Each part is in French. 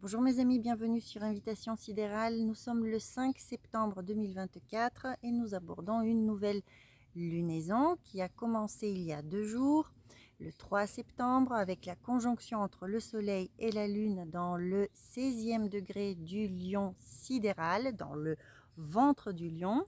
Bonjour mes amis, bienvenue sur Invitation Sidérale. Nous sommes le 5 septembre 2024 et nous abordons une nouvelle lunaison qui a commencé il y a 2 jours, le 3 septembre, avec la conjonction entre le Soleil et la Lune dans le 16e degré du Lion sidéral, dans le ventre du Lion,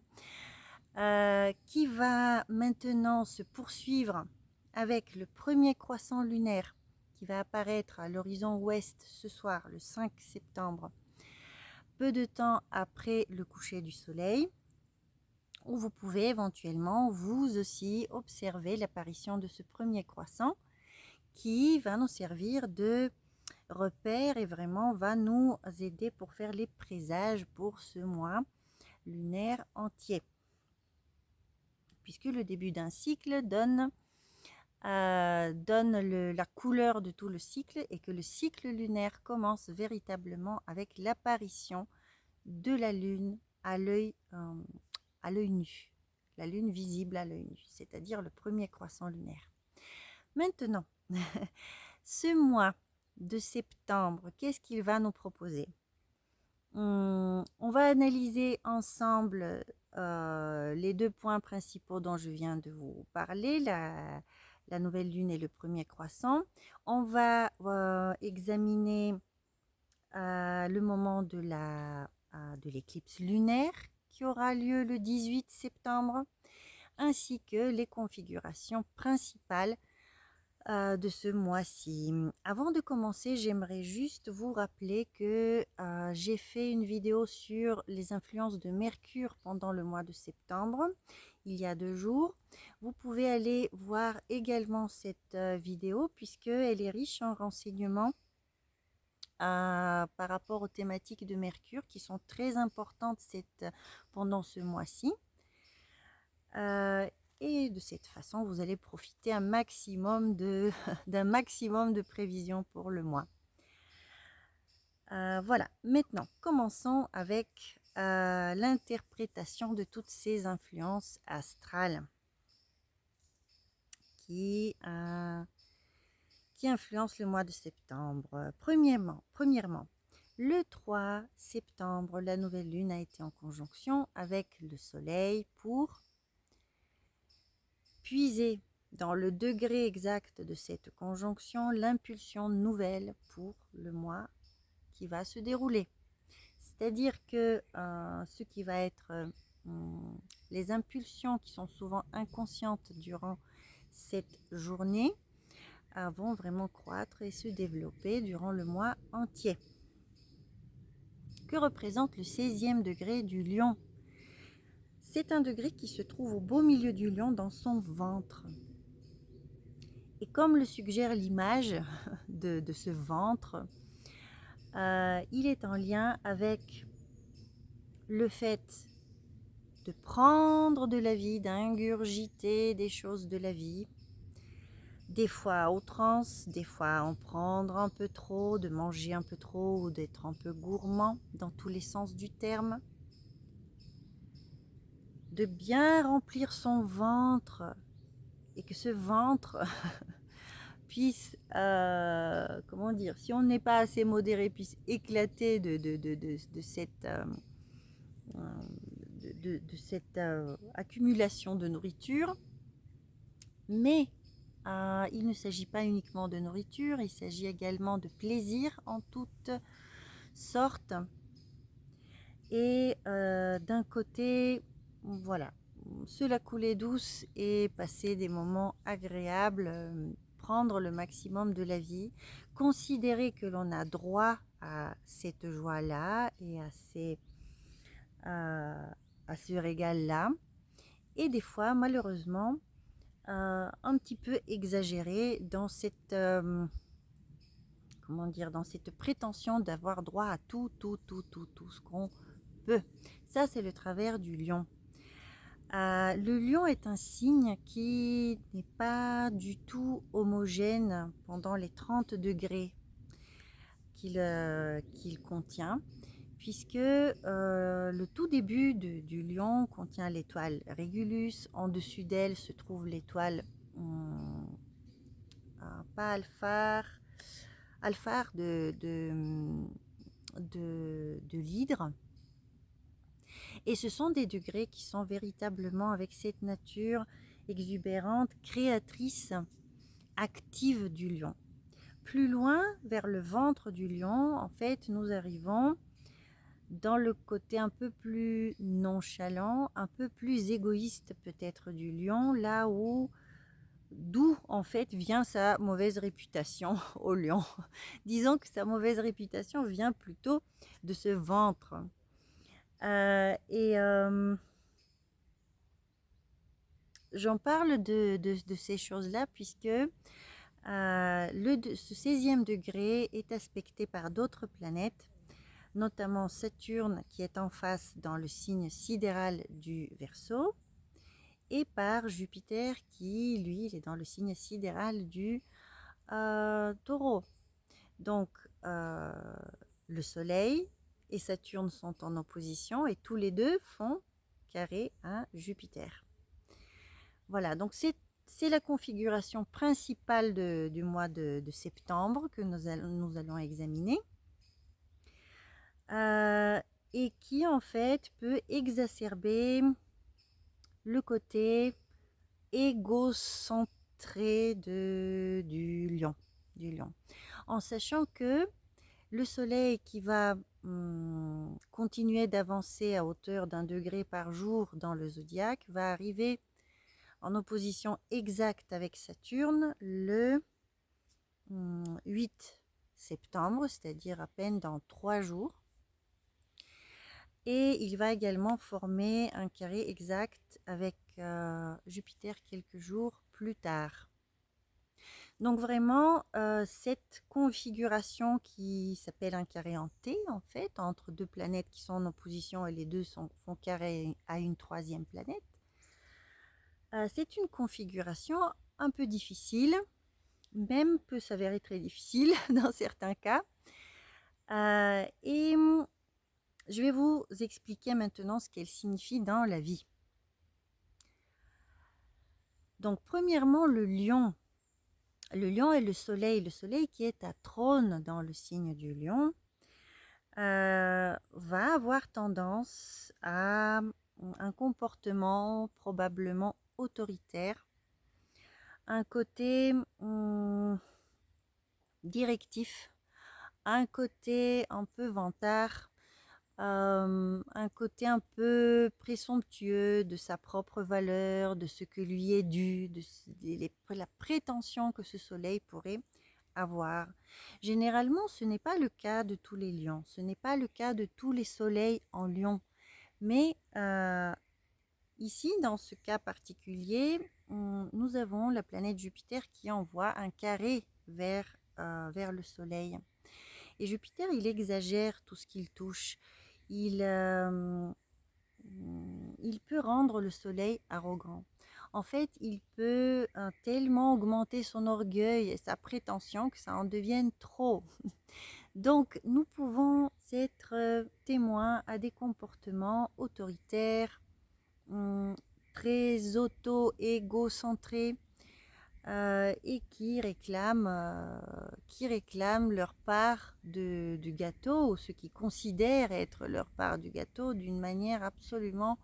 qui va maintenant se poursuivre avec le premier croissant lunaire qui va apparaître à l'horizon ouest ce soir, le 5 septembre, peu de temps après le coucher du soleil, où vous pouvez éventuellement vous aussi observer l'apparition de ce premier croissant qui va nous servir de repère et vraiment va nous aider pour faire les présages pour ce mois lunaire entier, puisque le début d'un cycle donne la couleur de tout le cycle et que le cycle lunaire commence véritablement avec l'apparition de la lune à l'œil nu, la lune visible à l'œil nu, c'est-à-dire le premier croissant lunaire. Maintenant, ce mois de septembre, qu'est-ce qu'il va nous proposer? On va analyser ensemble les 2 points principaux dont je viens de vous parler, la nouvelle lune et le premier croissant. On va examiner le moment de l'éclipse lunaire qui aura lieu le 18 septembre, ainsi que les configurations principales de ce mois-ci. Avant de commencer, j'aimerais juste vous rappeler que j'ai fait une vidéo sur les influences de Mercure pendant le mois de septembre, il y a 2 jours. Vous pouvez aller voir également cette vidéo puisqu'elle est riche en renseignements par rapport aux thématiques de Mercure qui sont très importantes pendant ce mois-ci. Et de cette façon, vous allez profiter d'un maximum de prévisions pour le mois. Voilà, maintenant, commençons avec l'interprétation de toutes ces influences astrales qui influencent le mois de septembre. Premièrement, le 3 septembre, la nouvelle lune a été en conjonction avec le soleil pour puiser dans le degré exact de cette conjonction l'impulsion nouvelle pour le mois qui va se dérouler. C'est-à-dire que ce qui va être les impulsions qui sont souvent inconscientes durant cette journée vont vraiment croître et se développer durant le mois entier. Que représente le 16e degré du Lion? C'est un degré qui se trouve au beau milieu du Lion dans son ventre. Et comme le suggère l'image de ce ventre, il est en lien avec le fait de prendre de la vie, d'ingurgiter des choses de la vie, des fois à outrance, des fois en prendre un peu trop, de manger un peu trop ou d'être un peu gourmand dans tous les sens du terme, de bien remplir son ventre et que ce ventre puisse, comment dire, si on n'est pas assez modéré, puisse éclater de cette accumulation de nourriture. Mais il ne s'agit pas uniquement de nourriture, il s'agit également de plaisir en toutes sortes. Et d'un côté, voilà, se la couler douce et passer des moments agréables, prendre le maximum de la vie, considérer que l'on a droit à cette joie-là et à ce régal-là. Et des fois, malheureusement, un petit peu exagéré dans cette, comment dire, dans cette prétention d'avoir droit à tout ce qu'on peut. Ça, c'est le travers du lion. Le lion est un signe qui n'est pas du tout homogène pendant les 30 degrés qu'il contient, puisque le tout début du lion contient l'étoile Régulus. En dessus d'elle se trouve l'étoile, pas Alphard, de l'hydre. Et ce sont des degrés qui sont véritablement avec cette nature exubérante, créatrice, active du lion. Plus loin, vers le ventre du lion, en fait, nous arrivons dans le côté un peu plus nonchalant, un peu plus égoïste peut-être du lion, là où d'où en fait vient sa mauvaise réputation au lion. Disons que sa mauvaise réputation vient plutôt de ce ventre. J'en parle de ces choses-là puisque ce 16e degré est aspecté par d'autres planètes, notamment Saturne qui est en face dans le signe sidéral du Verseau, et par Jupiter qui, lui, il est dans le signe sidéral du Taureau. Donc, le Soleil et Saturne sont en opposition et tous les deux font carré à Jupiter. Voilà, donc c'est la configuration principale du mois de septembre que nous allons examiner. Et qui en fait peut exacerber le côté égocentré du lion, en sachant que le soleil qui va continuer d'avancer à hauteur d'1 degré par jour dans le zodiaque va arriver en opposition exacte avec Saturne le 8 septembre, c'est-à-dire à peine dans 3 jours. Et il va également former un carré exact avec Jupiter quelques jours plus tard. Donc vraiment, cette configuration qui s'appelle un carré en T, en fait, entre deux planètes qui sont en opposition et les deux font carré à une troisième planète, c'est une configuration un peu difficile, même peut s'avérer très difficile dans certains cas. Et je vais vous expliquer maintenant ce qu'elle signifie dans la vie. Donc, premièrement, le lion. Le lion est le soleil qui est à trône dans le signe du lion, va avoir tendance à un comportement probablement autoritaire, un côté directif, un côté un peu vantard, un côté un peu présomptueux de sa propre valeur, de ce que lui est dû, la prétention que ce soleil pourrait avoir. Généralement, ce n'est pas le cas de tous les lions, ce n'est pas le cas de tous les soleils en lion, mais ici, dans ce cas particulier, nous avons la planète Jupiter qui envoie un carré vers le soleil. Et Jupiter, il exagère tout ce qu'il touche. Il peut rendre le soleil arrogant. En fait, il peut tellement augmenter son orgueil et sa prétention que ça en devienne trop. Donc, nous pouvons être témoins à des comportements autoritaires, très auto-égocentrés, et qui réclament leur part du gâteau, ou ce qu'ils considèrent être leur part du gâteau, d'une manière absolument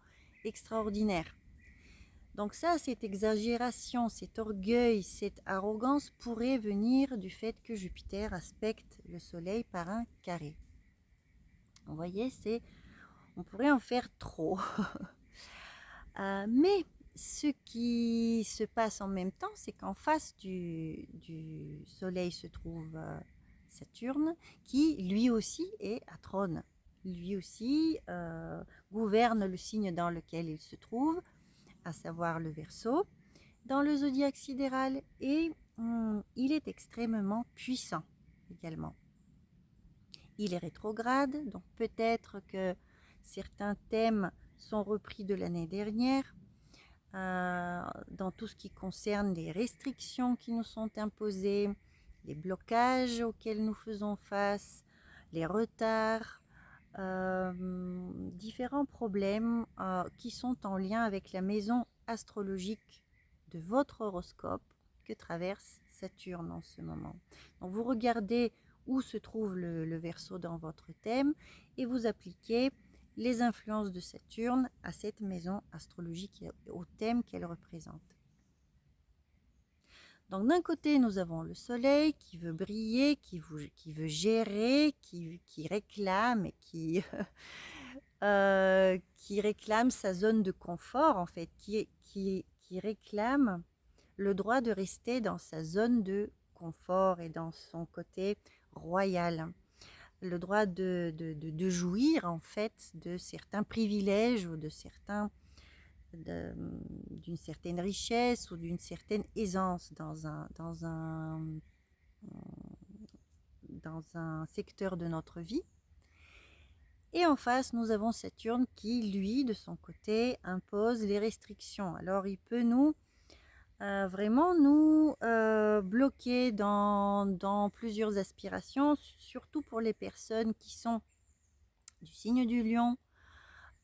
extraordinaire. Donc ça, cette exagération, cet orgueil, cette arrogance pourrait venir du fait que Jupiter aspecte le Soleil par un carré. Vous voyez, on pourrait en faire trop. Mais ce qui se passe en même temps, c'est qu'en face du Soleil se trouve Saturne, qui lui aussi est à trône. Lui aussi gouverne le signe dans lequel il se trouve, à savoir le Verseau, dans le zodiaque sidéral, et il est extrêmement puissant également. Il est rétrograde, donc peut-être que certains thèmes sont repris de l'année dernière, dans tout ce qui concerne les restrictions qui nous sont imposées, les blocages auxquels nous faisons face, les retards, différents problèmes qui sont en lien avec la maison astrologique de votre horoscope que traverse Saturne en ce moment. Donc vous regardez où se trouve le Verseau dans votre thème et vous appliquez les influences de Saturne à cette maison astrologique et au thème qu'elle représente. Donc d'un côté, nous avons le soleil qui veut briller, qui veut gérer, qui réclame et qui réclame sa zone de confort, en fait, qui réclame le droit de rester dans sa zone de confort et dans son côté royal. Le droit de jouir, en fait, de certains privilèges ou d'une certaine richesse ou d'une certaine aisance dans un secteur de notre vie. Et en face, nous avons Saturne qui, lui, de son côté, impose les restrictions. Alors, il peut vraiment nous bloquer dans plusieurs aspirations, surtout pour les personnes qui sont du signe du Lion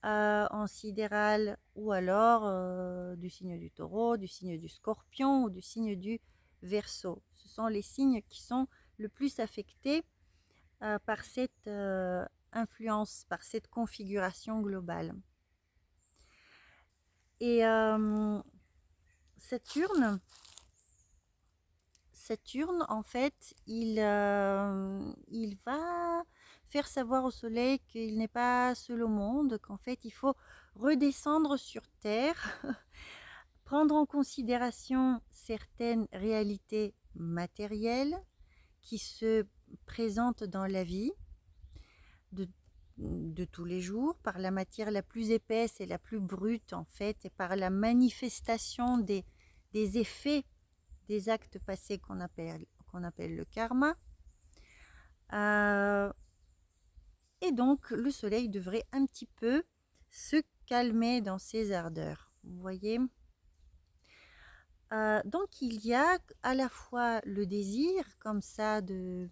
en sidéral, ou alors du signe du Taureau, du signe du Scorpion ou du signe du Verseau. Ce sont les signes qui sont le plus affectés par cette influence, par cette configuration globale. Et Saturne, en fait, il va faire savoir au Soleil qu'il n'est pas seul au monde, qu'en fait, il faut redescendre sur Terre, prendre en considération certaines réalités matérielles qui se présentent dans la vie de tous les jours, par la matière la plus épaisse et la plus brute, en fait, et par la manifestation des effets des actes passés qu'on appelle le karma. Et donc, le soleil devrait un petit peu se calmer dans ses ardeurs. Vous voyez ? Donc, il y a à la fois le désir, comme ça, de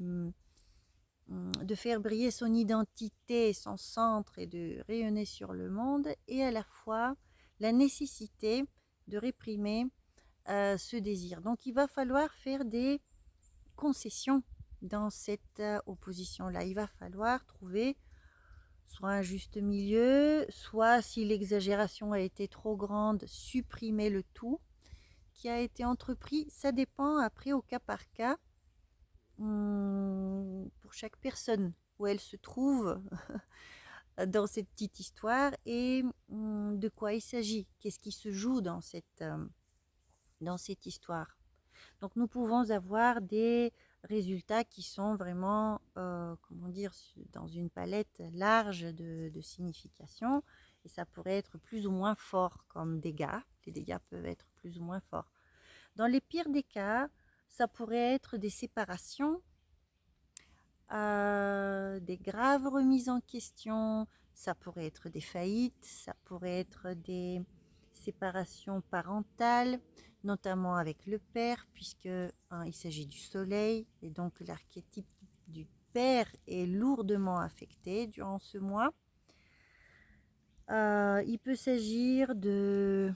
faire briller son identité, son centre et de rayonner sur le monde, et à la fois la nécessité de réprimer ce désir. Donc, il va falloir faire des concessions dans cette opposition-là. Il va falloir trouver soit un juste milieu, soit, si l'exagération a été trop grande, supprimer le tout qui a été entrepris. Ça dépend après au cas par cas pour chaque personne où elle se trouve dans cette petite histoire et de quoi il s'agit, qu'est-ce qui se joue dans cette histoire. Donc nous pouvons avoir des résultats qui sont vraiment, comment dire, dans une palette large de significations, et ça pourrait être plus ou moins fort comme dégâts. Les dégâts peuvent être plus ou moins forts. Dans les pires des cas, ça pourrait être des séparations, des graves remises en question, ça pourrait être des faillites, ça pourrait être des séparations parentales, notamment avec le père, puisque il s'agit du soleil, et donc l'archétype du père est lourdement affecté durant ce mois. Il peut s'agir d'une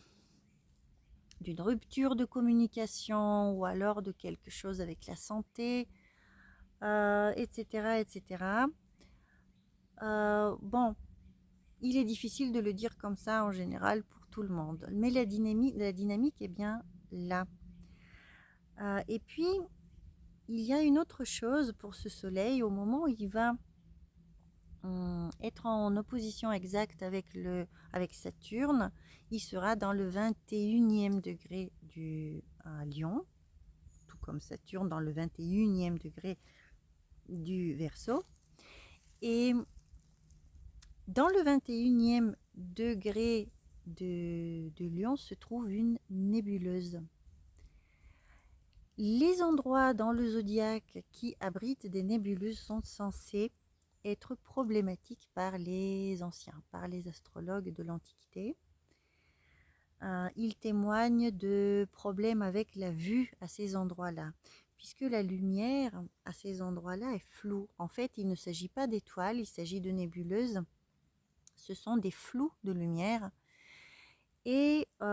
rupture de communication ou alors de quelque chose avec la santé, etc. etc. Bon, il est difficile de le dire comme ça en général pour tout le monde, mais la dynamique est bien là. Et puis, il y a une autre chose pour ce soleil, au moment où il va être en opposition exacte avec Saturne, il sera dans le 21e degré du Lion, tout comme Saturne dans le 21e degré du Verseau. Et dans le 21e degré de Lion se trouve une nébuleuse. Les endroits dans le zodiaque qui abritent des nébuleuses sont censés être problématiques par les anciens, par les astrologues de l'Antiquité. Ils témoignent de problèmes avec la vue à ces endroits-là, puisque la lumière à ces endroits-là est floue. En fait, il ne s'agit pas d'étoiles, il s'agit de nébuleuses. Ce sont des flous de lumière. Et par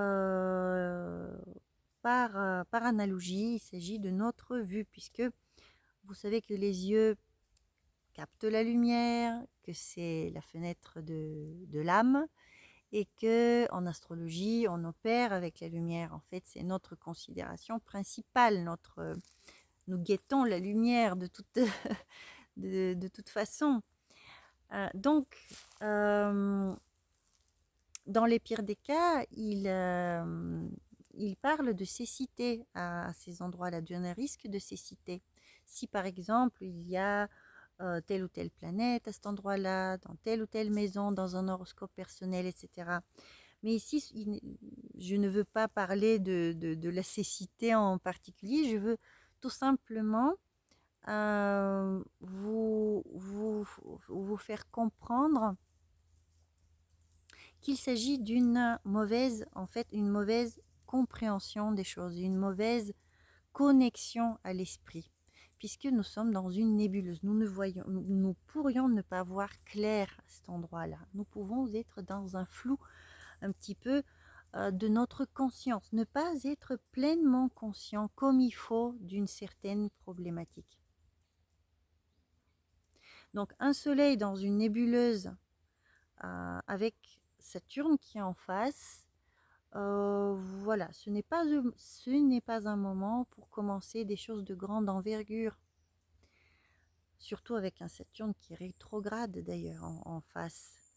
analogie, il s'agit de notre vue, puisque vous savez que les yeux capte la lumière, que c'est la fenêtre de l'âme, et que en astrologie, on opère avec la lumière. En fait, c'est notre considération principale. Nous guettons la lumière de toute, de toute façon. Donc, dans les pires des cas, il parle de cécité à ces endroits-là, d'un risque de cécité. Si par exemple, il y a telle ou telle planète à cet endroit-là, dans telle ou telle maison, dans un horoscope personnel, etc. Mais ici, je ne veux pas parler de la cécité en particulier, je veux tout simplement vous faire comprendre qu'il s'agit d'une mauvaise, en fait, une mauvaise compréhension des choses, une mauvaise connexion à l'esprit, puisque nous sommes dans une nébuleuse. Nous pourrions ne pas voir clair à cet endroit-là. Nous pouvons être dans un flou un petit peu de notre conscience, ne pas être pleinement conscient comme il faut d'une certaine problématique. Donc un soleil dans une nébuleuse avec Saturne qui est en face, voilà, ce n'est pas un moment pour commencer des choses de grande envergure. Surtout avec un Saturne qui est rétrograde d'ailleurs en face.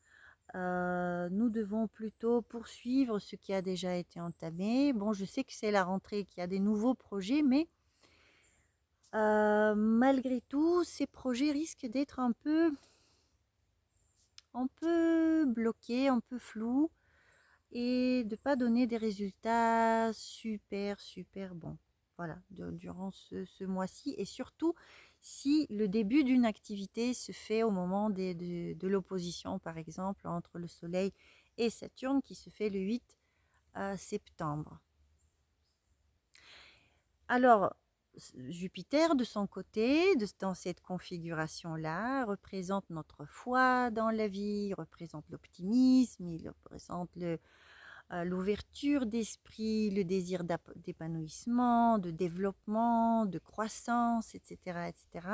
Nous devons plutôt poursuivre ce qui a déjà été entamé. Bon, je sais que c'est la rentrée, qu'il y a des nouveaux projets, mais malgré tout, ces projets risquent d'être un peu bloqués, un peu flous, et de ne pas donner des résultats super bons. Voilà, durant ce mois-ci, et surtout si le début d'une activité se fait au moment de l'opposition, par exemple, entre le Soleil et Saturne, qui se fait le 8 septembre. Alors, Jupiter, de son côté, dans cette configuration-là, représente notre foi dans la vie, représente l'optimisme, il représente l'ouverture d'esprit, le désir d'épanouissement, de développement, de croissance, etc., etc.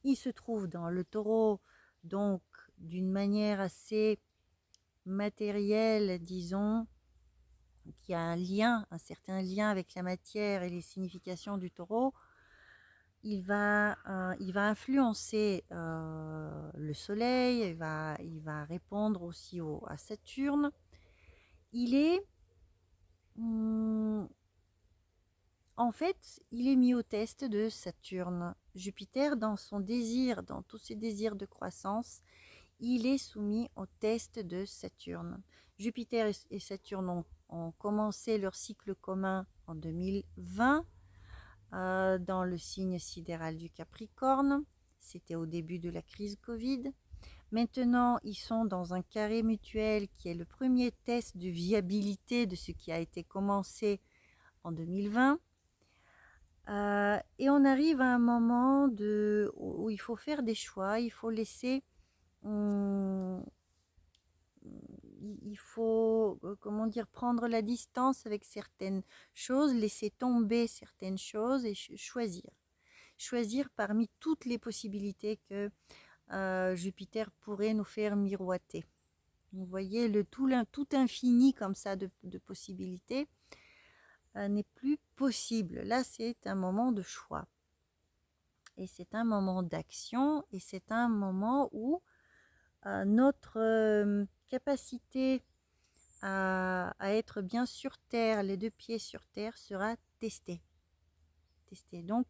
Il se trouve dans le Taureau, donc d'une manière assez matérielle, disons, qui a un certain lien avec la matière et les significations du Taureau. Il va influencer le Soleil, il va répondre aussi à Saturne. Il est en fait, il est mis au test de Saturne. Jupiter, dans tous ses désirs de croissance, il est soumis au test de Saturne. Jupiter et Saturne ont commencé leur cycle commun en 2020 dans le signe sidéral du Capricorne. C'était au début de la crise Covid. Maintenant, ils sont dans un carré mutuel qui est le premier test de viabilité de ce qui a été commencé en 2020. Et on arrive à un moment où il faut faire des choix, il faut laisser, il faut, comment dire, prendre la distance avec certaines choses, laisser tomber certaines choses et choisir. Choisir parmi toutes les possibilités que Jupiter pourrait nous faire miroiter. Vous voyez, tout infini comme ça de possibilités n'est plus possible. Là, c'est un moment de choix. Et c'est un moment d'action, et c'est un moment où notre capacité à être bien sur terre, les deux pieds sur terre, sera testée. Donc,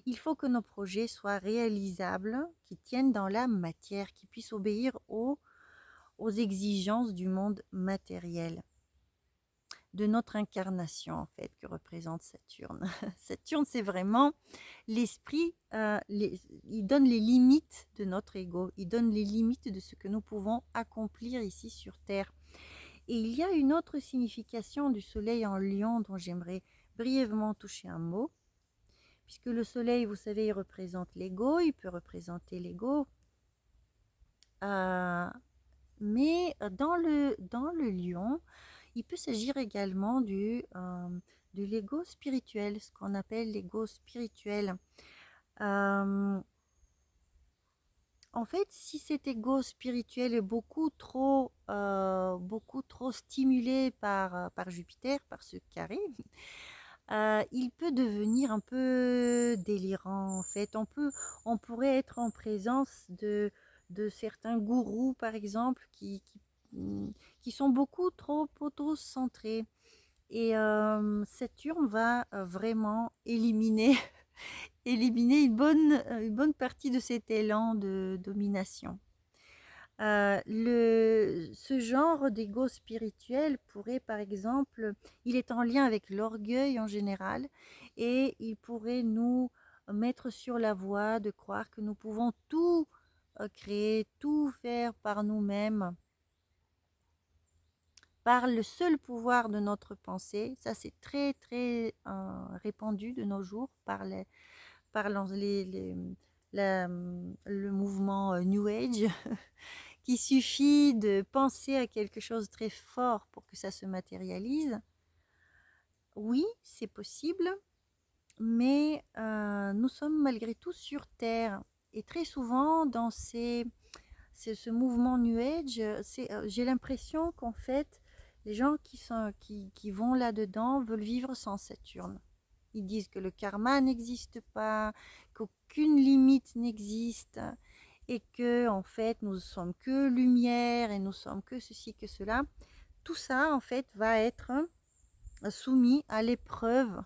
il faut que nos projets soient réalisables, qui tiennent dans la matière, qui puissent obéir aux exigences du monde matériel, de notre incarnation en fait, que représente Saturne. Saturne, c'est vraiment l'esprit, il donne les limites de notre ego, il donne les limites de ce que nous pouvons accomplir ici sur Terre. Et il y a une autre signification du soleil en Lion dont j'aimerais brièvement toucher un mot, puisque le soleil, vous savez, il représente l'ego, il peut représenter l'ego, mais dans le Lion, il peut s'agir également de l'ego spirituel, ce qu'on appelle l'ego spirituel. En fait, si cet ego spirituel est beaucoup trop stimulé par Jupiter, par ce carré, il peut devenir un peu délirant. En fait, on pourrait être en présence de certains gourous, par exemple, qui sont beaucoup trop autocentrés. Et Saturne va vraiment éliminer une bonne partie de cet élan de domination. Ce genre d'ego spirituel pourrait, par exemple, il est en lien avec l'orgueil en général et il pourrait nous mettre sur la voie de croire que nous pouvons tout créer, tout faire par nous-mêmes, par le seul pouvoir de notre pensée. Ça, c'est très, très répandu de nos jours par le mouvement New Age. Qu'il suffit de penser à quelque chose de très fort pour que ça se matérialise. Oui, c'est possible, mais nous sommes malgré tout sur Terre. Et très souvent, dans ce mouvement New Age, j'ai l'impression qu'en fait, les gens qui vont là-dedans veulent vivre sans Saturne. Ils disent que le karma n'existe pas, qu'aucune limite n'existe, et que en fait nous sommes que lumière et nous sommes que ceci, que cela. Tout ça en fait va être soumis à l'épreuve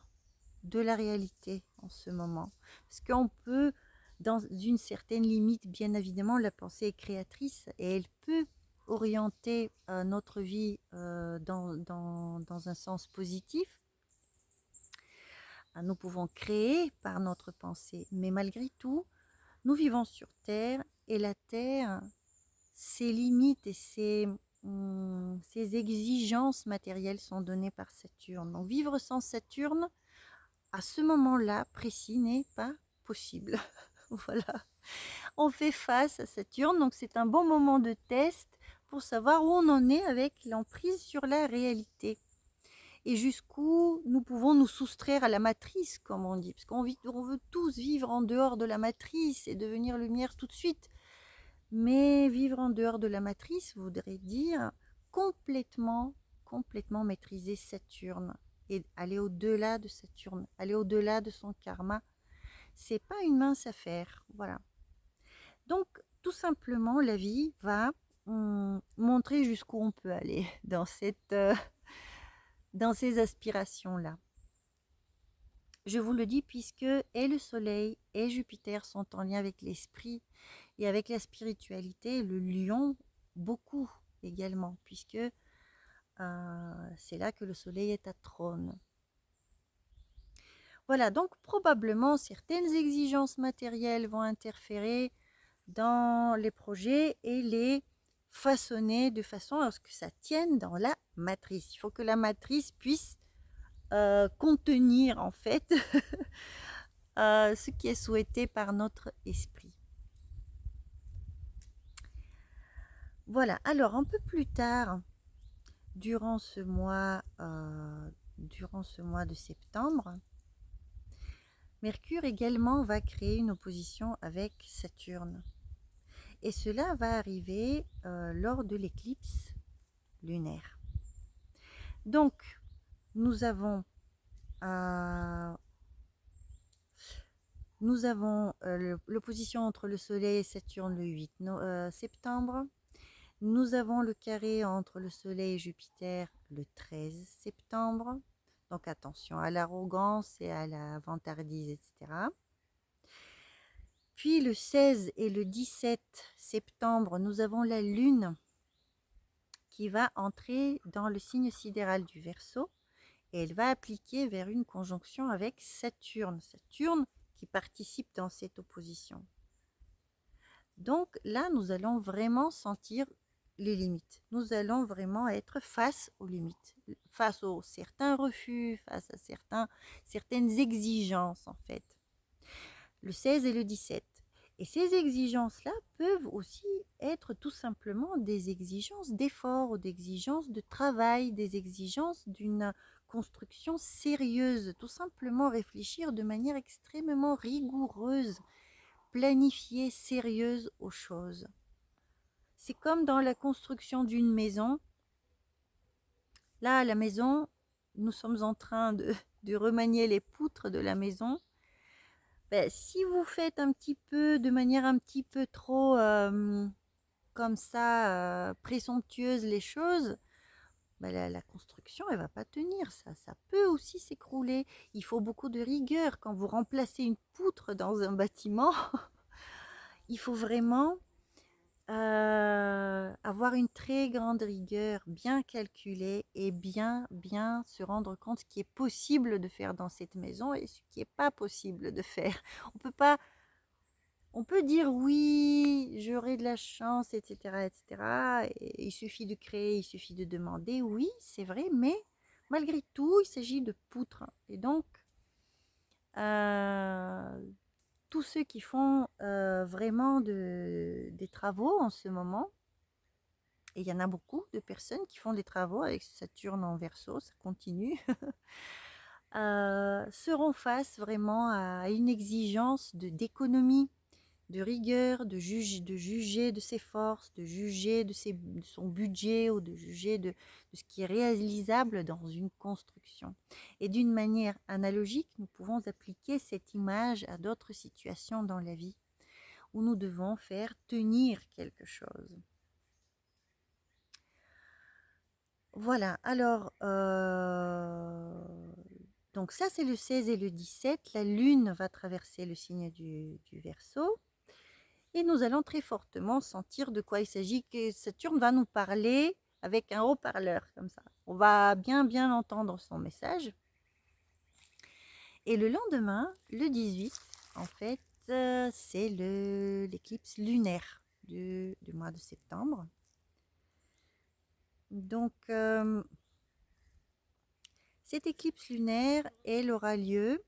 de la réalité en ce moment. Parce qu'on peut, dans une certaine limite, bien évidemment, la pensée est créatrice et elle peut orienter notre vie dans un sens positif. Nous pouvons créer par notre pensée, mais malgré tout, nous vivons sur Terre et la Terre, ses limites et ses exigences matérielles sont données par Saturne. Donc vivre sans Saturne, à ce moment-là précis, n'est pas possible. Voilà. On fait face à Saturne, donc c'est un bon moment de test pour savoir où on en est avec l'emprise sur la réalité. Et jusqu'où nous pouvons nous soustraire à la matrice, comme on dit, parce qu'on veut tous vivre en dehors de la matrice et devenir lumière tout de suite. Mais vivre en dehors de la matrice voudrait dire complètement maîtriser Saturne et aller au-delà de Saturne, aller au-delà de son karma. C'est pas une mince affaire, voilà. Donc, tout simplement, la vie va montrer jusqu'où on peut aller dans ces aspirations-là. Je vous le dis puisque et le Soleil et Jupiter sont en lien avec l'esprit et avec la spiritualité, le lion beaucoup également, puisque c'est là que le Soleil est à trône. Voilà, donc probablement certaines exigences matérielles vont interférer dans les projets et les façonner de façon à ce que ça tienne dans la matrice. Il faut que la matrice puisse contenir en fait ce qui est souhaité par notre esprit. Voilà, alors un peu plus tard, durant ce mois de septembre, Mercure également va créer une opposition avec Saturne. Et cela va arriver lors de l'éclipse lunaire. Donc, nous avons l'opposition entre le Soleil et Saturne le 8 septembre. Nous avons le carré entre le Soleil et Jupiter le 13 septembre. Donc attention à l'arrogance et à la vantardise, etc. Puis le 16 et le 17 septembre, nous avons la Lune qui va entrer dans le signe sidéral du Verseau et elle va appliquer vers une conjonction avec Saturne. Saturne qui participe dans cette opposition. Donc là, nous allons vraiment sentir les limites. Nous allons vraiment être face aux limites, face aux certains refus, face à certaines exigences en fait. Le 16 et le 17. Et ces exigences-là peuvent aussi être tout simplement des exigences d'effort ou d'exigences de travail, des exigences d'une construction sérieuse, tout simplement réfléchir de manière extrêmement rigoureuse, planifiée, sérieuse aux choses. C'est comme dans la construction d'une maison. Là, la maison, nous sommes en train de remanier les poutres de la maison. Ben, si vous faites un petit peu, de manière un petit peu trop comme ça, présomptueuse les choses, ben, la construction, elle va pas tenir. Ça peut aussi s'écrouler. Il faut beaucoup de rigueur. Quand vous remplacez une poutre dans un bâtiment, il faut vraiment avoir une très grande rigueur, bien calculer et bien se rendre compte ce qui est possible de faire dans cette maison et ce qui n'est pas possible de faire. On peut pas, on peut dire oui, j'aurai de la chance, etc., etc. Et il suffit de créer, il suffit de demander. Oui, c'est vrai, mais malgré tout, il s'agit de poutres. Et donc, tous ceux qui font vraiment des travaux en ce moment, et il y en a beaucoup de personnes qui font des travaux avec Saturne en Verseau, ça continue, seront face vraiment à une exigence d'économie, de rigueur, de juger de ses forces, de juger de son budget ou de juger de ce qui est réalisable dans une construction. Et d'une manière analogique, nous pouvons appliquer cette image à d'autres situations dans la vie où nous devons faire tenir quelque chose. Voilà, alors, donc ça c'est le 16 et le 17, la Lune va traverser le signe du Verseau, et nous allons très fortement sentir de quoi il s'agit, que Saturne va nous parler avec un haut-parleur, comme ça. On va bien entendre son message. Et le lendemain, le 18, en fait, c'est l'éclipse lunaire du mois de septembre. Donc, cette éclipse lunaire, elle aura lieu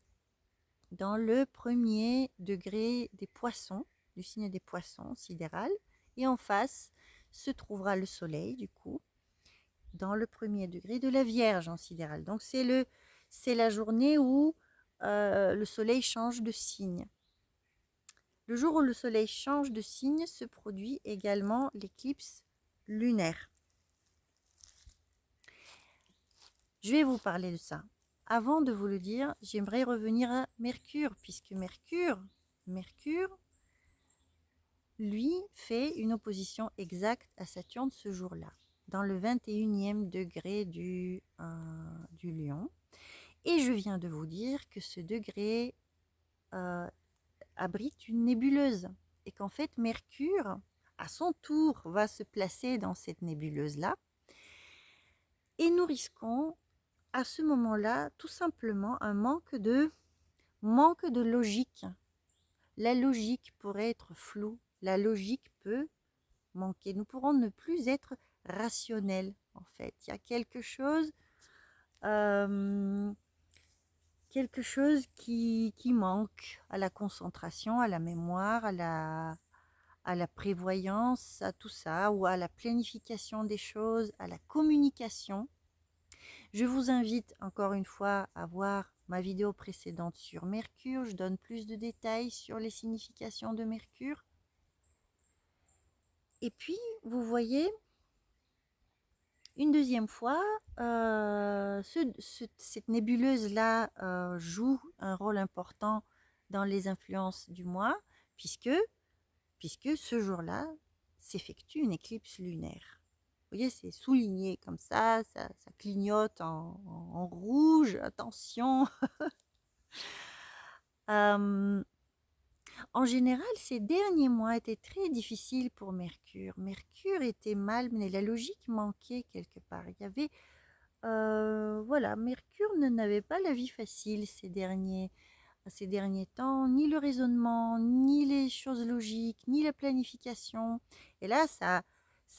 dans le premier degré des poissons, du signe des poissons sidéral, et en face se trouvera le soleil, du coup, dans le premier degré de la Vierge en sidéral. Donc c'est la journée où le soleil change de signe. Le jour où le soleil change de signe se produit également l'éclipse lunaire. Je vais vous parler de ça. Avant de vous le dire, j'aimerais revenir à Mercure, puisque Mercure, lui, fait une opposition exacte à Saturne ce jour-là, dans le 21e degré du Lion. Et je viens de vous dire que ce degré abrite une nébuleuse, et qu'en fait, Mercure, à son tour, va se placer dans cette nébuleuse-là, et nous risquons à ce moment-là, tout simplement, un manque de logique. La logique pourrait être floue, la logique peut manquer. Nous pourrons ne plus être rationnels, en fait. Il y a quelque chose qui manque à la concentration, à la mémoire, à la prévoyance, à tout ça, ou à la planification des choses, à la communication. Je vous invite encore une fois à voir ma vidéo précédente sur Mercure. Je donne plus de détails sur les significations de Mercure. Et puis, vous voyez, une deuxième fois, cette nébuleuse-là joue un rôle important dans les influences du mois, puisque ce jour-là s'effectue une éclipse lunaire. Vous voyez, c'est souligné comme ça clignote en rouge, attention. En général, ces derniers mois étaient très difficiles pour Mercure. Mercure était mal mené, la logique manquait quelque part. Il y avait, voilà, Mercure n'avait pas la vie facile ces derniers temps, ni le raisonnement, ni les choses logiques, ni la planification. Et là, ça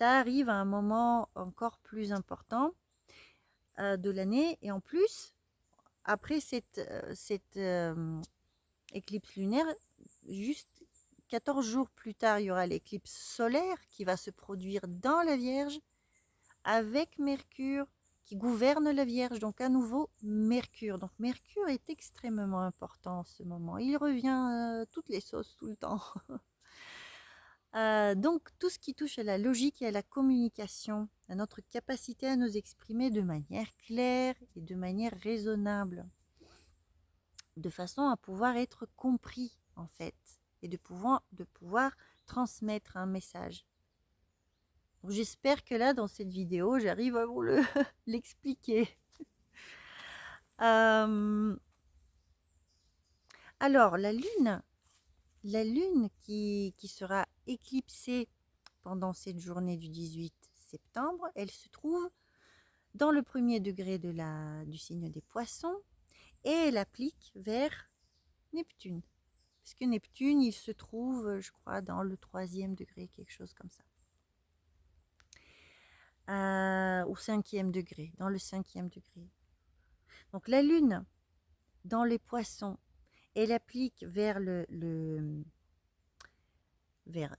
arrive à un moment encore plus important de l'année. Et en plus, après cette éclipse lunaire, juste 14 jours plus tard, il y aura l'éclipse solaire qui va se produire dans la Vierge avec Mercure qui gouverne la Vierge, donc à nouveau Mercure. Donc Mercure est extrêmement important en ce moment. Il revient toutes les sauces tout le temps. Donc tout ce qui touche à la logique et à la communication, à notre capacité à nous exprimer de manière claire et de manière raisonnable, de façon à pouvoir être compris en fait, et de pouvoir transmettre un message. J'espère que là, dans cette vidéo, j'arrive à vous l'expliquer. Alors, la Lune qui sera éclipsée pendant cette journée du 18 septembre, elle se trouve dans le premier degré du signe des Poissons et elle applique vers Neptune. Parce que Neptune, il se trouve, je crois, dans le 3e degré, quelque chose comme ça. Au 5e degré, dans le 5e degré. Donc la Lune, dans les Poissons, elle applique vers vers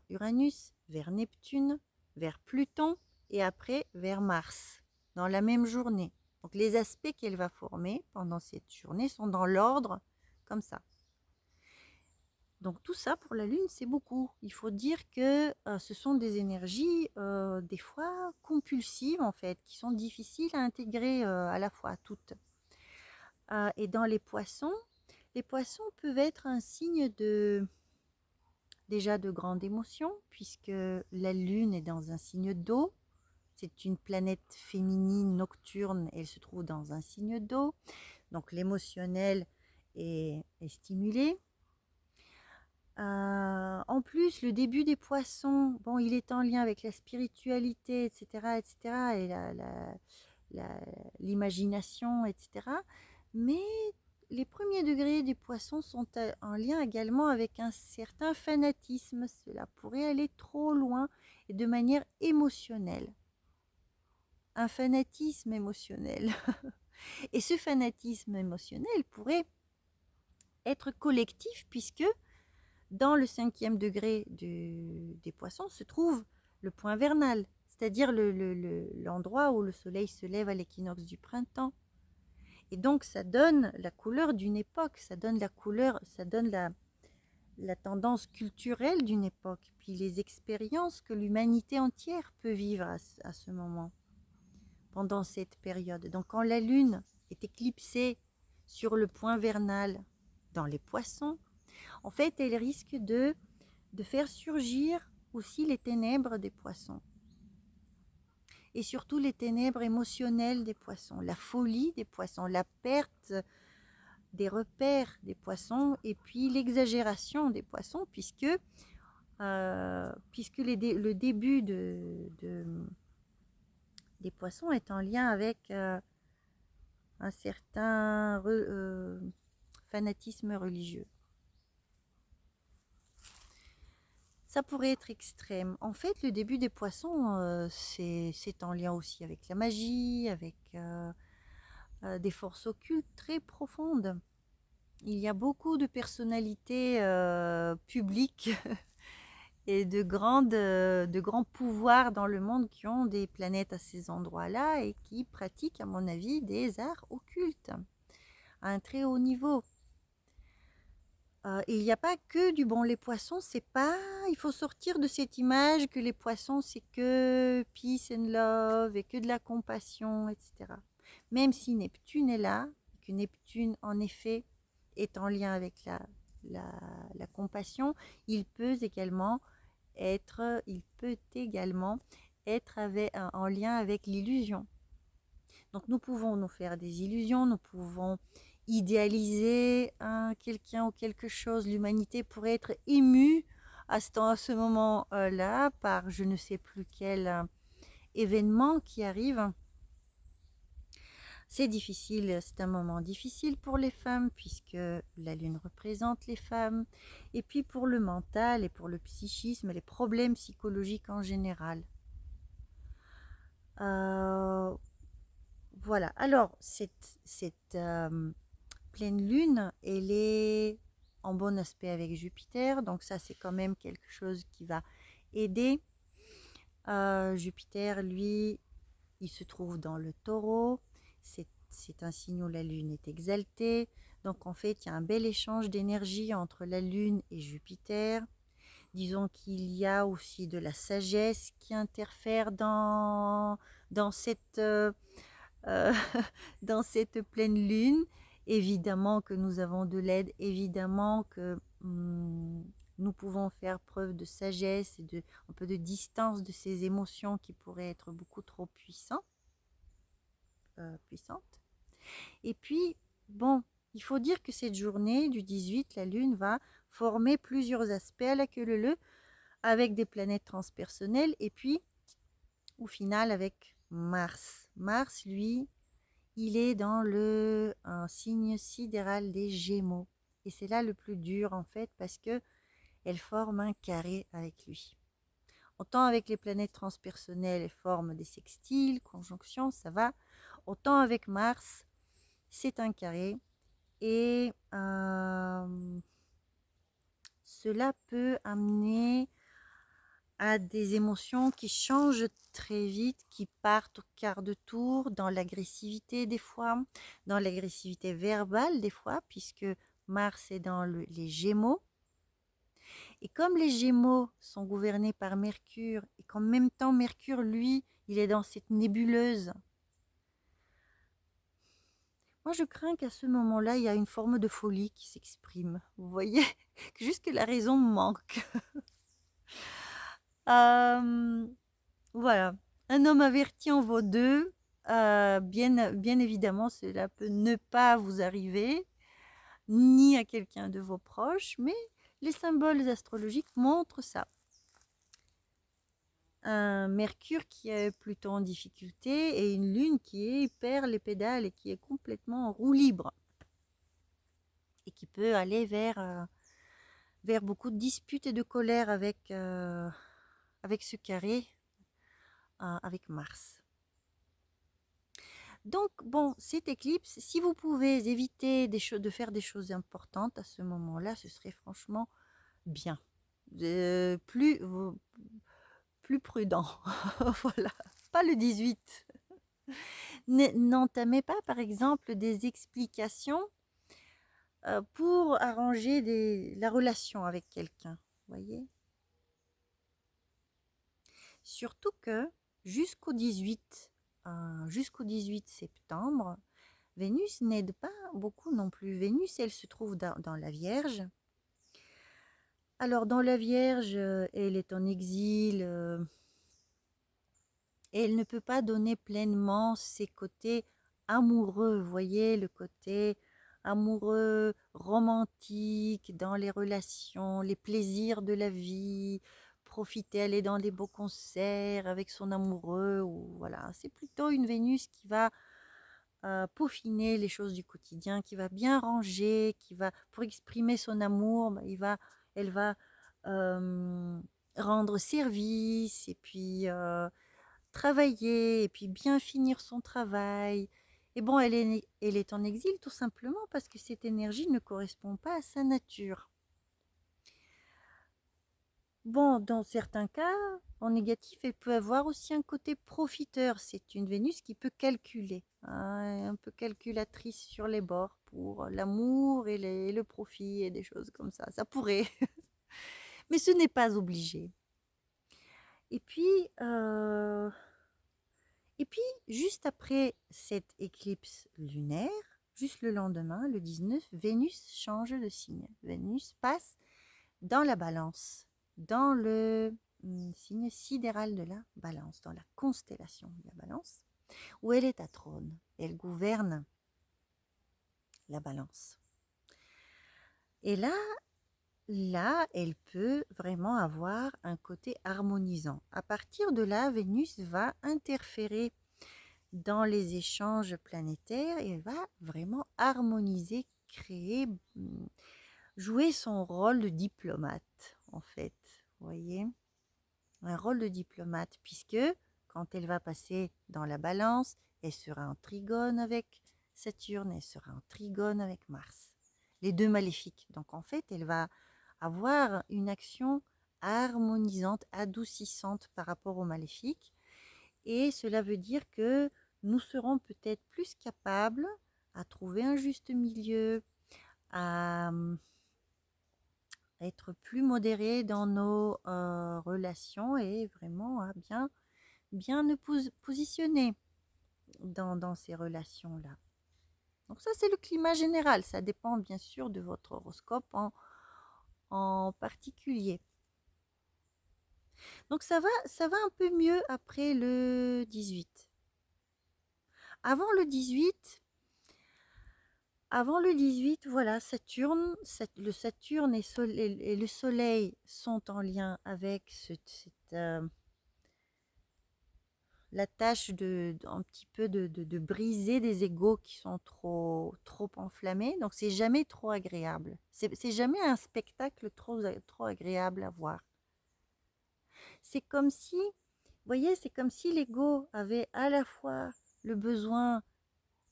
Uranus, vers Neptune, vers Pluton et après vers Mars, dans la même journée. Donc les aspects qu'elle va former pendant cette journée sont dans l'ordre comme ça. Donc tout ça pour la Lune, c'est beaucoup. Il faut dire que ce sont des énergies des fois compulsives en fait, qui sont difficiles à intégrer à la fois toutes. Et dans les poissons peuvent être un signe déjà de grande émotion, puisque la Lune est dans un signe d'eau. C'est une planète féminine nocturne, elle se trouve dans un signe d'eau. Donc l'émotionnel est stimulé. En plus, le début des poissons, bon, il est en lien avec la spiritualité, etc., etc., et l'imagination, etc. Mais les premiers degrés des poissons sont en lien également avec un certain fanatisme. Cela pourrait aller trop loin et de manière émotionnelle. Un fanatisme émotionnel. Et ce fanatisme émotionnel pourrait être collectif puisque dans le 5e degré des poissons se trouve le point vernal, c'est-à-dire l'endroit où le soleil se lève à l'équinoxe du printemps. Et donc ça donne la couleur d'une époque, ça donne la tendance culturelle d'une époque, puis les expériences que l'humanité entière peut vivre à ce moment, pendant cette période. Donc quand la Lune est éclipsée sur le point vernal dans les poissons, en fait, elle risque de faire surgir aussi les ténèbres des poissons. Et surtout les ténèbres émotionnelles des poissons, la folie des poissons, la perte des repères des poissons et puis l'exagération des poissons puisque le début des poissons est en lien avec un certain fanatisme religieux. Ça pourrait être extrême. En fait, le début des poissons, c'est en lien aussi avec la magie, avec des forces occultes très profondes. Il y a beaucoup de personnalités publiques et de grands pouvoirs dans le monde qui ont des planètes à ces endroits-là et qui pratiquent, à mon avis, des arts occultes à un très haut niveau. Il n'y a pas que du bon. Les poissons, c'est pas... Il faut sortir de cette image que les poissons, c'est que peace and love et que de la compassion, etc. Même si Neptune est là, que Neptune, en effet, est en lien avec la compassion, il peut également être en lien avec l'illusion. Donc nous pouvons nous faire des illusions, nous pouvons idéaliser quelqu'un ou quelque chose. L'humanité pourrait être émue à ce moment-là par je ne sais plus quel événement qui arrive. C'est difficile, c'est un moment difficile pour les femmes puisque la Lune représente les femmes. Et puis pour le mental et pour le psychisme, les problèmes psychologiques en général. Voilà, alors cette pleine lune, elle est en bon aspect avec Jupiter, donc ça c'est quand même quelque chose qui va aider. Jupiter, lui, il se trouve dans le taureau, c'est un signe où la lune est exaltée, donc en fait il y a un bel échange d'énergie entre la lune et Jupiter. Disons qu'il y a aussi de la sagesse qui interfère dans cette, euh, dans cette pleine lune. Évidemment que nous avons de l'aide, évidemment que nous pouvons faire preuve de sagesse et un peu de distance de ces émotions qui pourraient être beaucoup trop puissantes. Et puis, bon, il faut dire que cette journée du 18, la lune va former plusieurs aspects à la queue leu avec des planètes transpersonnelles et puis au final avec Mars. Mars, lui, il est dans un signe sidéral des Gémeaux. Et c'est là le plus dur en fait parce que elle forme un carré avec lui. Autant avec les planètes transpersonnelles, elles forment des sextiles, conjonctions, ça va. Autant avec Mars, c'est un carré. Et cela peut amener à des émotions qui changent très vite, qui partent au quart de tour, dans l'agressivité des fois, dans l'agressivité verbale des fois, puisque Mars est dans les Gémeaux. Et comme les Gémeaux sont gouvernés par Mercure, et qu'en même temps Mercure, lui, il est dans cette nébuleuse, moi je crains qu'à ce moment-là, il y a une forme de folie qui s'exprime. Vous voyez, que juste que la raison manque. Voilà, un homme averti en vaut deux. Bien évidemment, cela peut ne pas vous arriver, ni à quelqu'un de vos proches, mais les symboles astrologiques montrent ça. Un Mercure qui est plutôt en difficulté et une Lune qui perd les pédales et qui est complètement en roue libre et qui peut aller vers beaucoup de disputes et de colère avec ce carré avec Mars. Donc, bon, cette éclipse, si vous pouvez éviter de faire des choses importantes à ce moment-là, ce serait franchement bien. Plus prudent. Voilà. Pas le 18. N'entamez pas, par exemple, des explications pour arranger la relation avec quelqu'un. Voyez. Surtout que jusqu'au 18 septembre, Vénus n'aide pas beaucoup non plus. Vénus, elle se trouve dans la Vierge. Alors, dans la Vierge, elle est en exil et elle ne peut pas donner pleinement ses côtés amoureux. Vous voyez, le côté amoureux, romantique, dans les relations, les plaisirs de la vie, profiter, aller dans des beaux concerts avec son amoureux. Ou, voilà, c'est plutôt une Vénus qui va peaufiner les choses du quotidien, qui va bien ranger, qui va, pour exprimer son amour, elle va rendre service et puis travailler et puis bien finir son travail. Et bon, elle est en exil tout simplement parce que cette énergie ne correspond pas à sa nature. Bon, dans certains cas, en négatif, elle peut avoir aussi un côté profiteur. C'est une Vénus qui peut calculer, hein, un peu calculatrice sur les bords pour l'amour et le profit et des choses comme ça. Ça pourrait, mais ce n'est pas obligé. Et puis, juste après cette éclipse lunaire, juste le lendemain, le 19, Vénus change de signe. Vénus passe dans la Balance, dans le signe sidéral de la Balance, dans la constellation de la Balance, où elle est à trône. Elle gouverne la Balance. Et là, elle peut vraiment avoir un côté harmonisant. À partir de là, Vénus va interférer dans les échanges planétaires et elle va vraiment harmoniser, créer, jouer son rôle de diplomate, en fait. Vous voyez, un rôle de diplomate, puisque quand elle va passer dans la Balance, elle sera en trigone avec Saturne, elle sera en trigone avec Mars. Les deux maléfiques. Donc en fait, elle va avoir une action harmonisante, adoucissante par rapport aux maléfiques. Et cela veut dire que nous serons peut-être plus capables à trouver un juste milieu, à être plus modérés dans nos relations et vraiment à bien nous positionner dans ces relations-là. Donc ça, c'est le climat général. Ça dépend bien sûr de votre horoscope en particulier. Donc ça va un peu mieux après le 18. Avant le 18, voilà, le Saturne et le Soleil sont en lien avec la tâche un petit peu de briser des égos qui sont trop enflammés. Donc c'est jamais trop agréable. C'est jamais un spectacle trop agréable à voir. C'est comme si, vous voyez, c'est comme si l'ego avait à la fois le besoin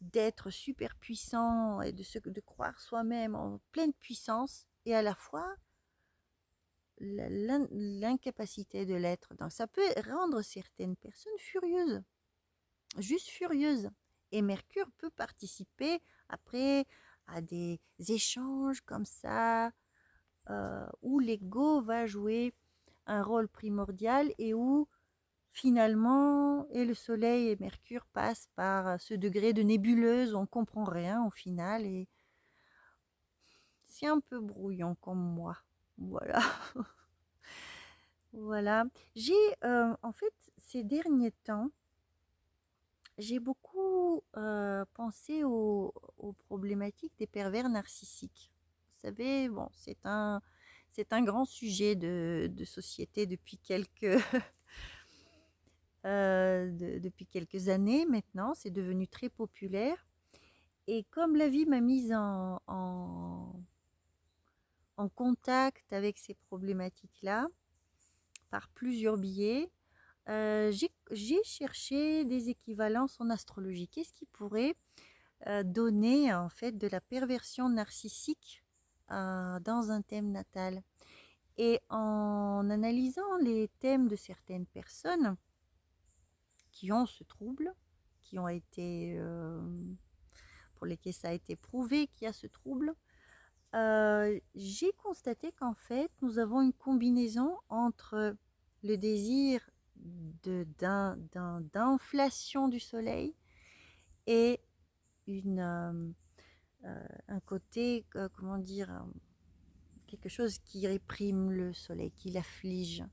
d'être super puissant et de croire soi-même en pleine puissance et à la fois l'incapacité de l'être. Donc ça peut rendre certaines personnes furieuses, juste furieuses. Et Mercure peut participer après à des échanges comme ça, où l'ego va jouer un rôle primordial et où finalement, et le Soleil et Mercure passent par ce degré de nébuleuse où on ne comprend rien au final et c'est un peu brouillon comme moi. Voilà. Voilà. J'ai, en fait, ces derniers temps, j'ai beaucoup pensé aux problématiques des pervers narcissiques. Vous savez, bon, c'est un grand sujet de société depuis depuis quelques années maintenant. C'est devenu très populaire. Et comme la vie m'a mise en contact avec ces problématiques-là, par plusieurs biais, j'ai cherché des équivalences en astrologie. Qu'est-ce qui pourrait donner en fait de la perversion narcissique dans un thème natal? Et en analysant les thèmes de certaines personnes qui ont ce trouble, qui ont été pour lesquels ça a été prouvé qu'il y a ce trouble, j'ai constaté qu'en fait, nous avons une combinaison entre le désir d'inflation du soleil et un côté, comment dire, quelque chose qui réprime le soleil, qui l'afflige.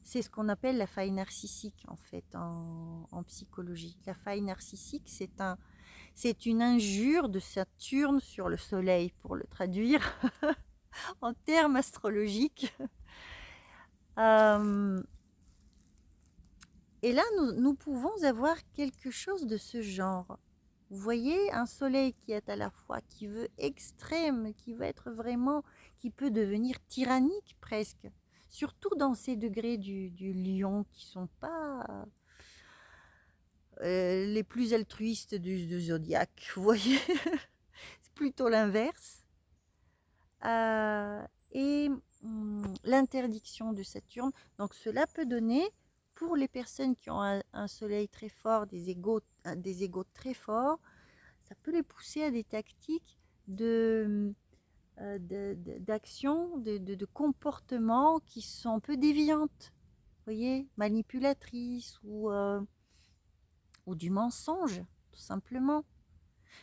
C'est ce qu'on appelle la faille narcissique, en fait, en psychologie. La faille narcissique, c'est une injure de Saturne sur le soleil, pour le traduire en termes astrologiques. Et là, nous pouvons avoir quelque chose de ce genre. Vous voyez, un soleil qui est à la fois, qui veut extrême, qui veut être vraiment, qui peut devenir tyrannique presque. Surtout dans ces degrés du lion qui ne sont pas les plus altruistes du zodiaque. Vous voyez, c'est plutôt l'inverse. Et l'interdiction de Saturne. Donc cela peut donner, pour les personnes qui ont un soleil très fort, des égos très forts, ça peut les pousser à des tactiques d'action, de comportement qui sont un peu déviantes, vous voyez, manipulatrices ou du mensonge, tout simplement.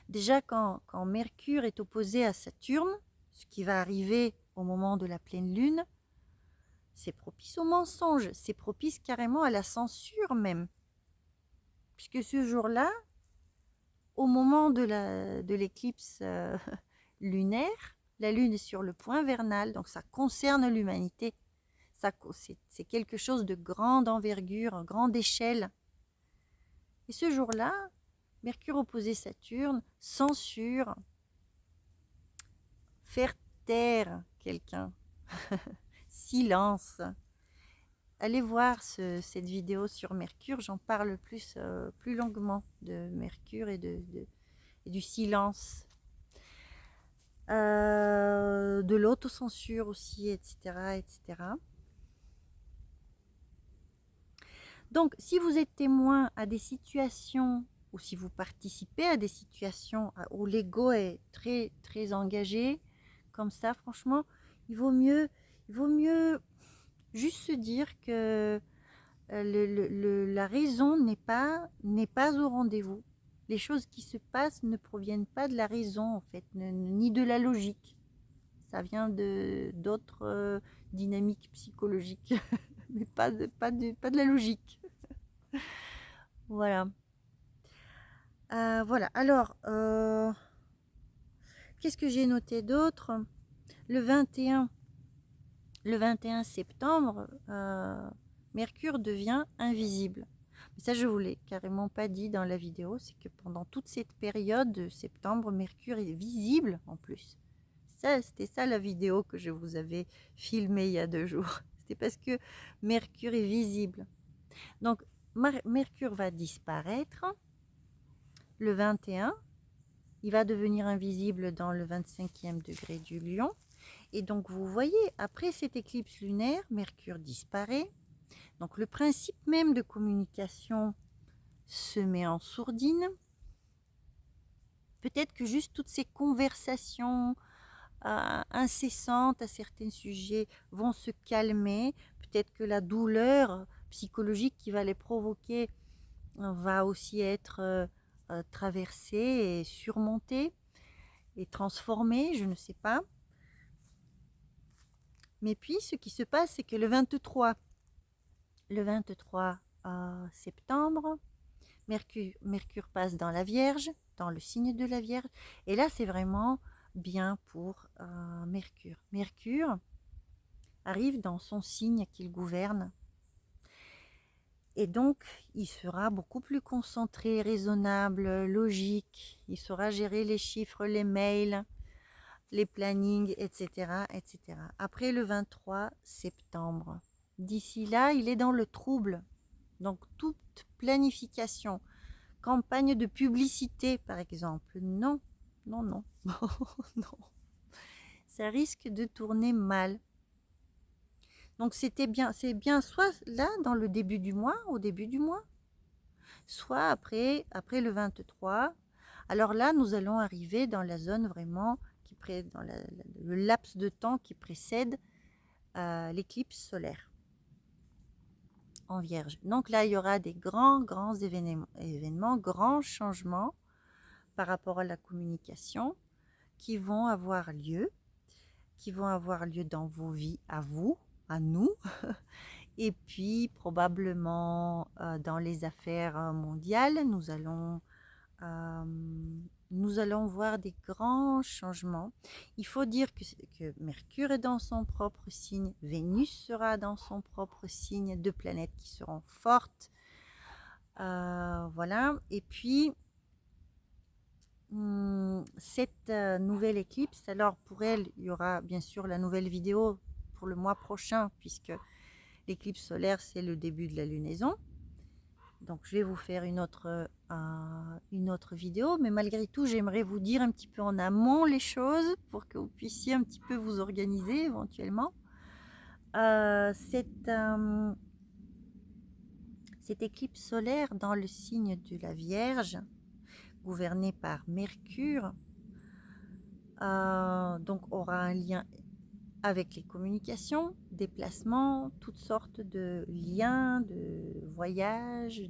Déjà, quand Mercure est opposé à Saturne, ce qui va arriver au moment de la pleine lune, c'est propice au mensonge, c'est propice carrément à la censure même. Puisque ce jour-là, au moment de l'éclipse lunaire, la lune est sur le point vernal, donc ça concerne l'humanité. C'est quelque chose de grande envergure, grande échelle. Et ce jour-là, Mercure opposé Saturne, censure, faire taire quelqu'un, silence. Allez voir cette vidéo sur Mercure, j'en parle plus longuement de Mercure et du silence, de l'autocensure aussi, etc., etc. Donc, si vous êtes témoin à des situations ou si vous participez à des situations où l'ego est très, très engagé, comme ça, franchement, il vaut mieux juste se dire que la raison n'est pas au rendez-vous. Les choses qui se passent ne proviennent pas de la raison, en fait, ni de la logique. Ça vient d'autres dynamiques psychologiques, mais pas de la logique. Voilà. Voilà. Alors, qu'est-ce que j'ai noté d'autre? Le 21 septembre, Mercure devient invisible. Mais ça, je vous l'ai carrément pas dit dans la vidéo, c'est que pendant toute cette période de septembre, Mercure est visible en plus. C'était ça la vidéo que je vous avais filmée il y a 2 jours. C'était parce que Mercure est visible. Donc, Mercure va disparaître le 21. Il va devenir invisible dans le 25e degré du Lion. Et donc, vous voyez, après cette éclipse lunaire, Mercure disparaît. Donc, le principe même de communication se met en sourdine. Peut-être que juste toutes ces conversations incessantes à certains sujets vont se calmer. Peut-être que la douleur psychologique qui va les provoquer va aussi être traversée et surmontée et transformée, je ne sais pas. Mais puis, ce qui se passe, c'est que le 23 septembre, Mercure passe dans la Vierge, dans le signe de la Vierge. Et là, c'est vraiment bien pour Mercure. Mercure arrive dans son signe qu'il gouverne. Et donc, il sera beaucoup plus concentré, raisonnable, logique. Il saura gérer les chiffres, les mails, les plannings, etc., etc. Après le 23 septembre. D'ici là, il est dans le trouble. Donc, toute planification, campagne de publicité, par exemple. Non, non, non, non. Ça risque de tourner mal. Donc, c'est bien soit là, dans le début du mois, au début du mois, soit après le 23. Alors là, nous allons arriver dans la zone vraiment, dans le laps de temps qui précède l'éclipse solaire en Vierge. Donc là, il y aura des grands événements, grands changements par rapport à la communication qui vont avoir lieu dans vos vies, à vous, à nous, et puis probablement dans les affaires mondiales, nous allons voir des grands changements. Il faut dire que Mercure est dans son propre signe, Vénus sera dans son propre signe, 2 planètes qui seront fortes. Voilà. Et puis, cette nouvelle éclipse, alors pour elle, il y aura bien sûr la nouvelle vidéo pour le mois prochain, puisque l'éclipse solaire, c'est le début de la lunaison. Donc, je vais vous faire une autre vidéo, mais malgré tout, j'aimerais vous dire un petit peu en amont les choses pour que vous puissiez un petit peu vous organiser éventuellement. Cette éclipse solaire dans le signe de la Vierge, gouvernée par Mercure, donc aura un lien avec les communications, déplacements, toutes sortes de liens, de voyages,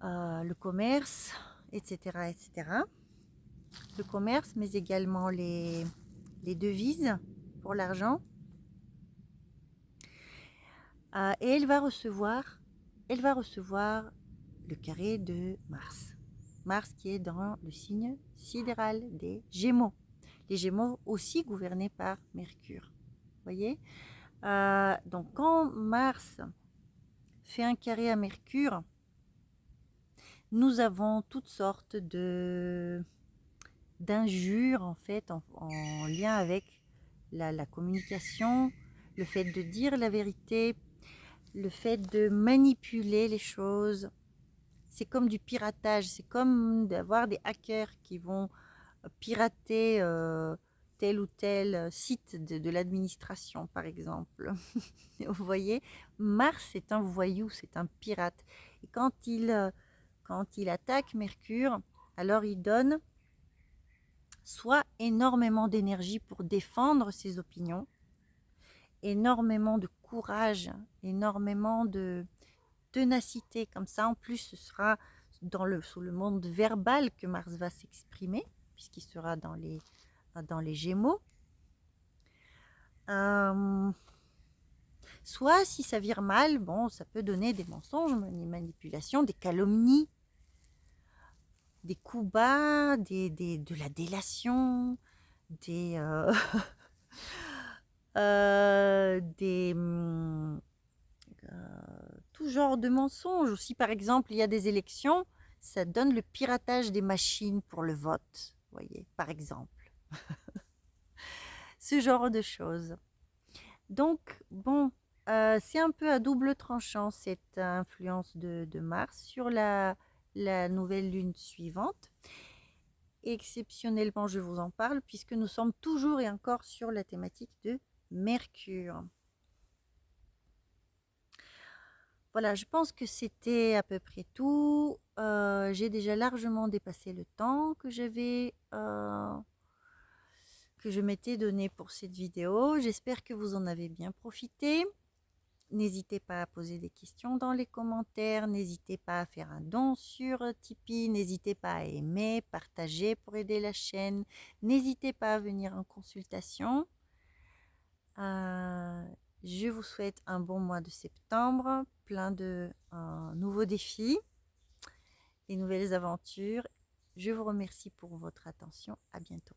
le commerce, etc., etc. Le commerce, mais également les devises pour l'argent. Et elle va recevoir le carré de Mars. Mars qui est dans le signe sidéral des Gémeaux. Les Gémeaux aussi gouvernés par Mercure. Vous voyez, donc quand Mars fait un carré à Mercure, nous avons toutes sortes d'injures en fait en lien avec la communication, le fait de dire la vérité, le fait de manipuler les choses. C'est comme du piratage, c'est comme d'avoir des hackers qui vont pirater tel ou tel site de l'administration, par exemple. Vous voyez, Mars est un voyou, c'est un pirate. Et quand il attaque Mercure, alors il donne soit énormément d'énergie pour défendre ses opinions, énormément de courage, énormément de ténacité. Comme ça, en plus, ce sera sous le monde verbal que Mars va s'exprimer, puisqu'il sera dans les Gémeaux. Soit, si ça vire mal, bon, ça peut donner des mensonges, des manipulations, des calomnies, des coups bas, de la délation, des, tout genre de mensonges. Aussi, par exemple, il y a des élections, ça donne le piratage des machines pour le vote, vous voyez, par exemple. Ce genre de choses. Donc, bon, c'est un peu à double tranchant cette influence de Mars sur la nouvelle lune suivante. Exceptionnellement, je vous en parle puisque nous sommes toujours et encore sur la thématique de Mercure. Voilà, je pense que c'était à peu près tout. J'ai déjà largement dépassé le temps que je m'étais donné pour cette vidéo. J'espère que vous en avez bien profité. N'hésitez pas à poser des questions dans les commentaires. N'hésitez pas à faire un don sur Tipeee. N'hésitez pas à aimer, partager pour aider la chaîne. N'hésitez pas à venir en consultation. Je vous souhaite un bon mois de septembre, plein de nouveaux défis et nouvelles aventures. Je vous remercie pour votre attention. À bientôt.